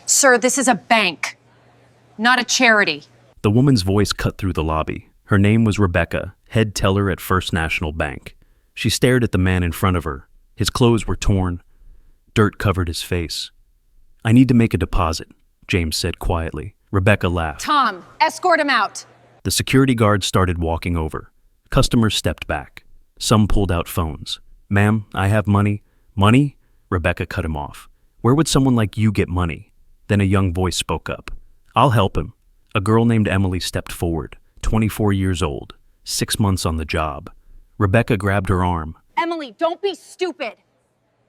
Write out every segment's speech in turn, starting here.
Sir, this is a bank, not a charity. The woman's voice cut through the lobby. Her name was Rebecca, head teller at First National Bank. She stared at the man in front of her. His clothes were torn. Dirt covered his face. "I need to make a deposit," James said quietly. Rebecca laughed. Tom, escort him out. The security guard started walking over. Customers stepped back. Some pulled out phones. "Ma'am, I have money." "Money?" Rebecca cut him off. "Where would someone like you get money?" Then a young voice spoke up. "I'll help him." A girl named Emily stepped forward, 24 years old, 6 months on the job. Rebecca grabbed her arm. Emily, don't be stupid.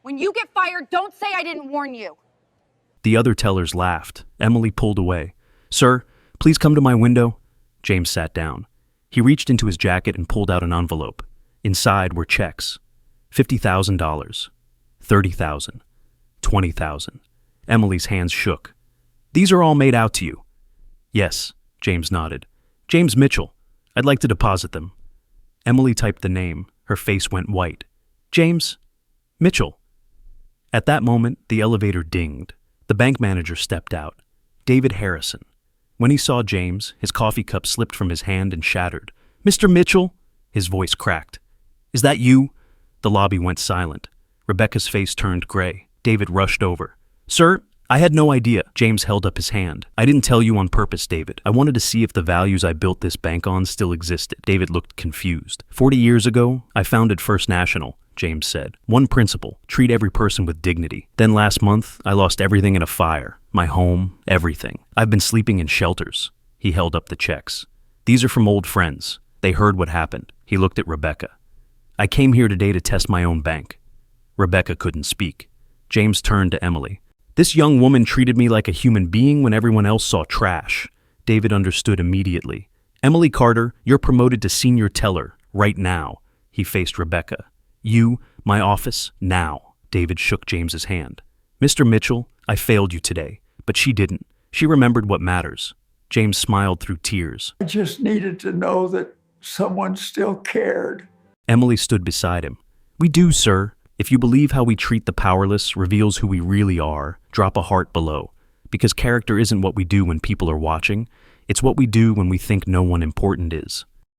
When you get fired, don't say I didn't warn you. The other tellers laughed. Emily pulled away. "Sir, please come to my window." James sat down. He reached into his jacket and pulled out an envelope. Inside were checks. $50,000, $30,000, $20,000. Emily's hands shook. "These are all made out to you." "Yes," James nodded. "James Mitchell. I'd like to deposit them." Emily typed the name. Her face went white. "James Mitchell." At that moment, the elevator dinged. The bank manager stepped out. David Harrison. When he saw James, his coffee cup slipped from his hand and shattered. "Mr. Mitchell?" His voice cracked. "Is that you?" The lobby went silent. Rebecca's face turned gray. David rushed over. "Sir, I had no idea." James held up his hand. "I didn't tell you on purpose, David. I wanted to see if the values I built this bank on still existed." David looked confused. 40 years ago, I founded First National," James said. "One principle, treat every person with dignity. Then last month, I lost everything in a fire. My home, everything. I've been sleeping in shelters." He held up the checks. "These are from old friends. They heard what happened." He looked at Rebecca. "I came here today to test my own bank." Rebecca couldn't speak. James turned to Emily. "This young woman treated me like a human being when everyone else saw trash." David understood immediately. "Emily Carter, you're promoted to senior teller, right now." He faced Rebecca. "You, my office, now." David shook James's hand. "Mr. Mitchell, I failed you today, but she didn't. She remembered what matters." James smiled through tears. "I just needed to know that someone still cared." Emily stood beside him. "We do, sir. If you believe how we treat the powerless reveals who we really are, drop a heart below. Because character isn't what we do when people are watching. It's what we do when we think no one important is."